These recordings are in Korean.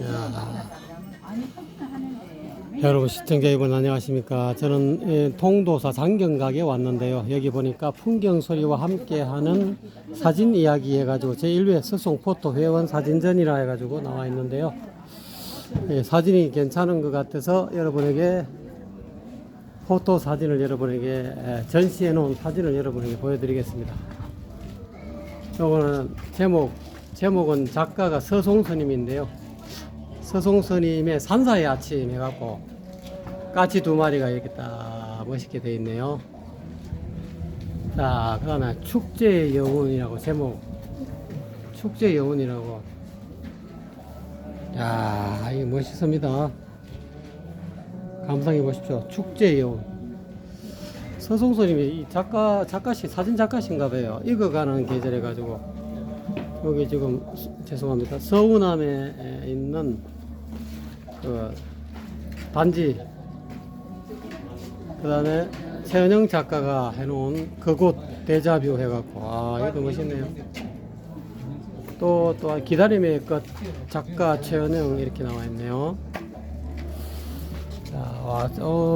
야, 여러분 시청자 여러분 안녕하십니까. 저는 통도사 장경각에 왔는데요. 여기 보니까 풍경소리와 함께하는 사진 이야기 해가지고 제1회 서송포토 회원 사진전이라 해가지고 나와 있는데요. 사진이 괜찮은 것 같아서 여러분에게 포토 사진을 여러분에게 전시해 놓은 사진을 여러분에게 보여드리겠습니다. 요거는 제목은 작가가 서송스님인데요. 서송스님의 산사의 아침 해갖고 까치 두 마리가 이렇게 딱 멋있게 되어 있네요. 자, 그 다음에 축제의 여운이라고 제목. 축제의 여운이라고. 야, 이거 멋있습니다. 감상해 보십시오. 축제의 여운. 서송스님이 이 작가씨, 사진 작가신가 봐요. 익어가는 계절 해가지고. 여기 지금, 죄송합니다. 서운함에 있는 그 단지, 그 다음에 최은영 작가가 해놓은 그곳 데자뷰 해갖고, 아, 이거 멋있네요. 또 기다림의 끝 작가 최은영 이렇게 나와 있네요. 자,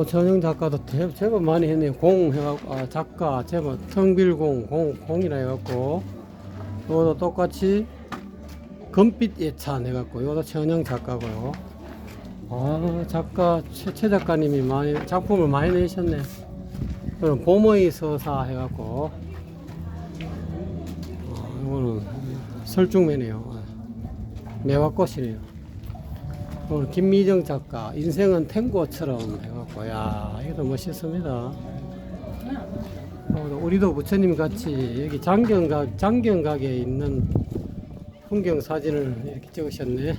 최은영 작가도 제법 많이 했네요. 공 해갖고, 작가 제법 텅빌공, 공이라 해갖고, 이것도 똑같이 금빛 예찬 해갖고, 이것도 최은영 작가고요. 작가 최 작가님이 작품을 많이 내셨네. 그럼 봄의 서사 해갖고, 이거는 설중매네요. 매화꽃이네요. 오늘 김미정 작가 인생은 탱고처럼 해갖고, 야, 이것도 멋있습니다. 우리도 부처님 같이 여기 장경각에 있는 풍경 사진을 이렇게 찍으셨네.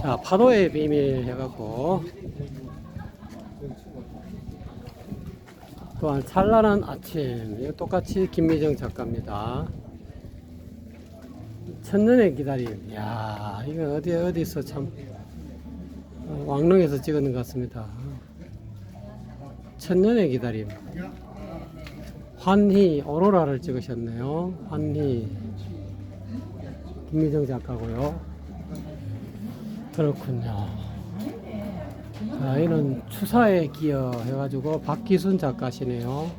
자, 파도의 비밀 해갖고, 또한 찬란한 아침, 이거 똑같이 김미정 작가입니다. 천년의 기다림. 야, 이거 어디서 참 왕릉에서 찍었는 것 같습니다. 천년의 기다림. 환희 오로라를 찍으셨네요. 환희 김미정 작가고요. 그렇군요. 자, 이는 추사에 기여 해가지고 박기순 작가시네요.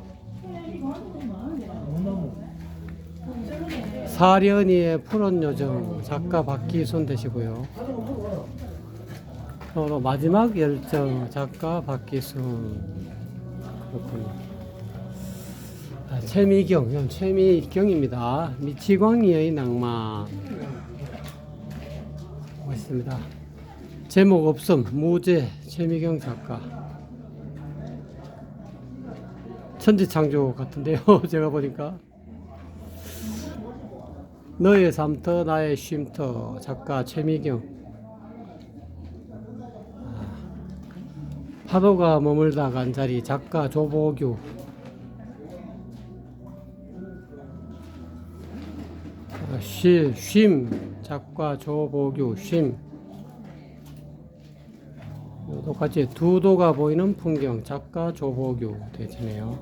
사련이의 푸른 요정 작가 박기순 되시고요. 또 마지막 열정 작가 박기순. 그렇군요. 최미경입니다. 미치광이의 낭만. 멋있습니다. 제목 없음 무제 최미경 작가. 천지창조 같은데요. 제가 보니까 너의 삶터 나의 쉼터 작가 최미경. 파도가 머물다 간 자리 작가 조보규. 쉼 작가 조보규. 쉼. 똑같이 두 도가 보이는 풍경 작가 조보규 되시네요.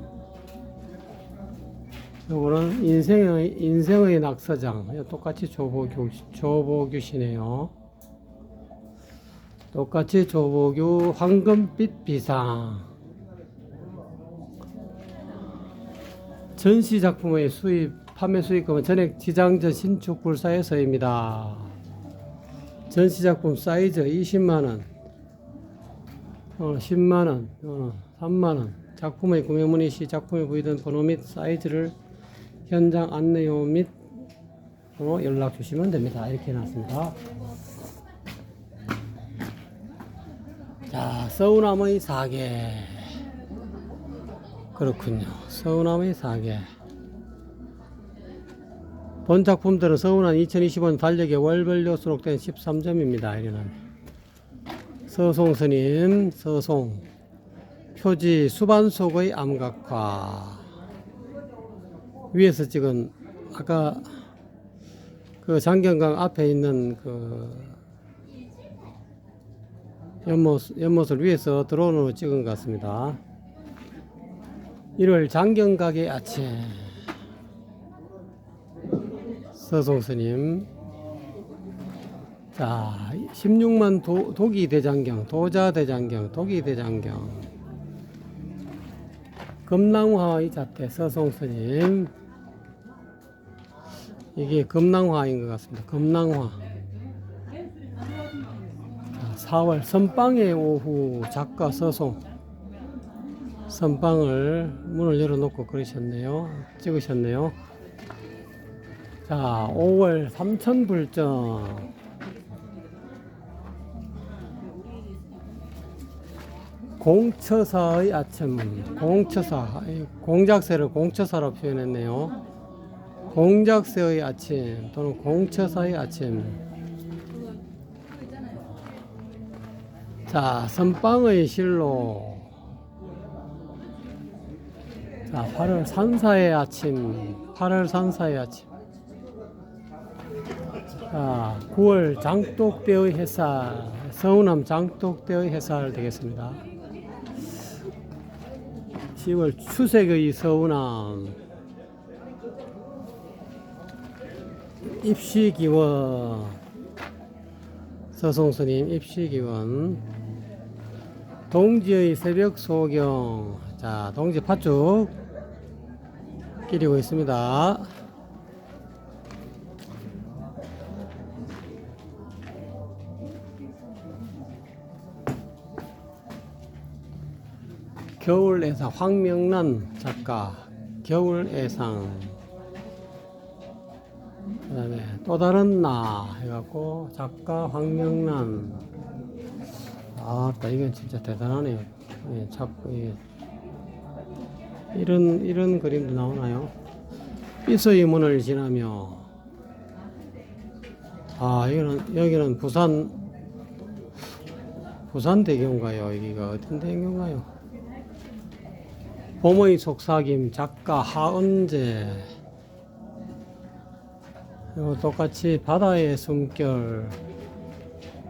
요거는 인생의 낙서장 똑같이 조보규시네요. 똑같이 조보규 황금빛 비상. 전시 작품의 판매 수익금은 전액 지장전 신축불사에서입니다. 전시 작품 사이즈 20만원, 10만원, 3만원. 작품의 구매 문의 시 작품에 보이던 번호 및 사이즈를 현장 안내요 및 번호 연락 주시면 됩니다. 이렇게 해놨습니다. 자, 서운함의 사계. 그렇군요. 서운함의 사계. 본 작품들은 서운한 2025년 달력에 월별로 수록된 13점입니다. 이래는 서송스님, 서송. 표지 수반 속의 암각화. 위에서 찍은 아까 그 장경강 앞에 있는 그 연못을 위에서 드론으로 찍은 것 같습니다. 1월 장경각의 아침. 서송스님. 자, 16만 도기 대장경, 도자 대장경, 도기 대장경. 금낭화의 잣대 서송 스님. 이게 금낭화인 것 같습니다. 금낭화. 4월 선방의 오후 작가 서송. 선방을 문을 열어놓고 그러셨네요. 찍으셨네요. 자, 5월 삼천불정. 공처사의 아침. 공처사. 공작새를 공처사로 표현했네요. 공작새의 아침 또는 공처사의 아침. 자, 선방의 실로. 자, 8월 산사의 아침. 8월 산사의 아침. 자, 9월 장독대의 햇살. 서운함 장독대의 햇살 되겠습니다. 10월 추색의 서운함. 입시기원. 서송스님 입시기원. 동지의 새벽 소경. 자, 동지 팥죽 끼리고 있습니다. 겨울애상 황명란 작가 겨울애상. 그 다음에 또 다른 나 해갖고 작가 황명란. 아따 이건 진짜 대단하네요. 예, 자꾸 예. 이런 그림도 나오나요? 삐서의 문을 지나며. 아, 여기는 부산 대교인가요? 여기가 어떤 대교인가요? 봄의 속삭임 작가 하은재. 그리고 똑같이 바다의 숨결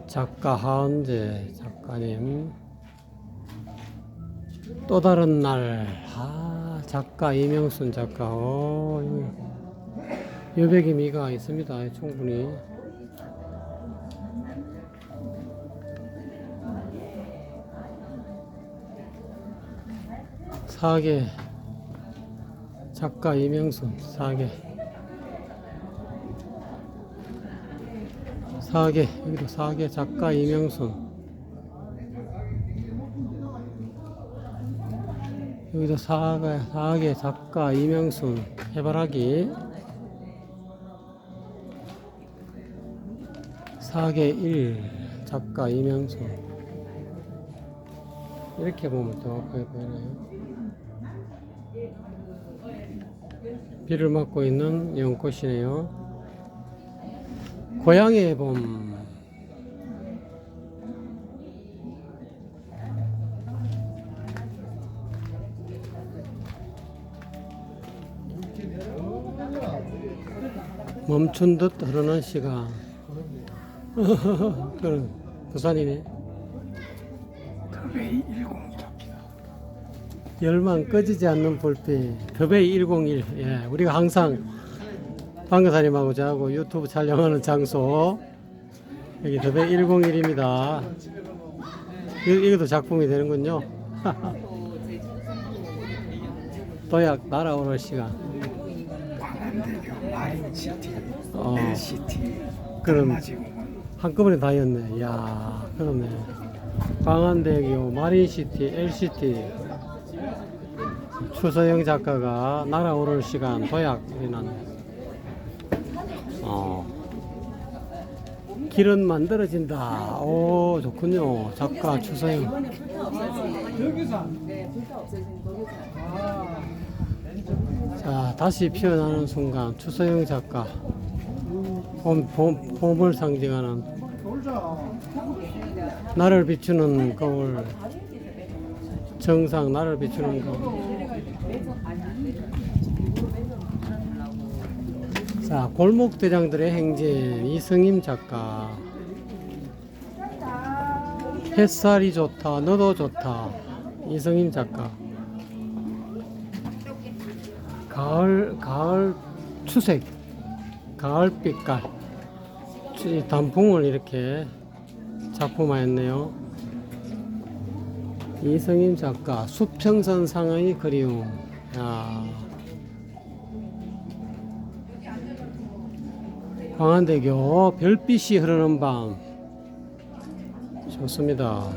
작가 하은재 작가님. 또 다른 날 작가 이명순 작가. 여백의 미가 있습니다. 충분히. 사계 작가 이명순. 사계 여기도 사계 작가 이명순. 여기도 사계 작가 이명순. 해바라기 사계 1 작가 이명순. 이렇게 보면 정확하게 보이나요? 비를 맞고 있는 연꽃이네요. 고향의 봄. 멈춘 듯 흐르는 시간. 그런 부산이네. 더베이 101입니다. 열만 꺼지지 않는 불빛. 더베이 101. 예, 우리가 항상 방금사님하고 저하고 유튜브 촬영하는 장소. 여기 더베이 101입니다. 이것도 작품이 되는군요. 도약 날아오를 시간. 광안대교, 마린시티, LCT, 그럼 한꺼번에 다였네. 이야, 그렇네. 광안대교, 마린시티, LCT. 추서영 작가가 날아오를 시간 도약이라는. 길은 만들어진다. 오, 좋군요. 작가 추서영. 자, 다시 피어나는 순간. 추서영 작가. 봄을 상징하는. 나를 비추는 거울. 정상 나를 비추는 거울. 자, 골목대장들의 행진. 이승임 작가. 햇살이 좋다. 너도 좋다. 이승임 작가. 가을 추색. 가을 빛깔. 이 단풍을 이렇게 작품화했네요. 이성임 작가 수평선상의 그리움. 야. 광안대교 별빛이 흐르는 밤. 좋습니다.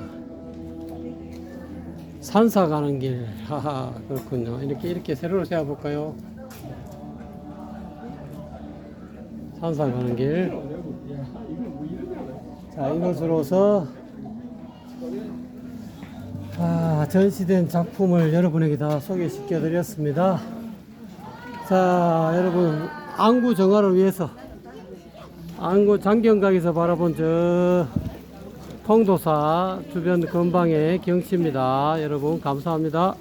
산사 가는 길. 하하, 그렇군요. 이렇게 세로로 세워 볼까요? 산사 가는 길. 자, 이것으로서 전시된 작품을 여러분에게 다 소개시켜 드렸습니다. 자, 여러분, 안구 정화를 위해서 안구 장경각에서 바라본 저 통도사 주변 근방의 경치입니다. 여러분 감사합니다.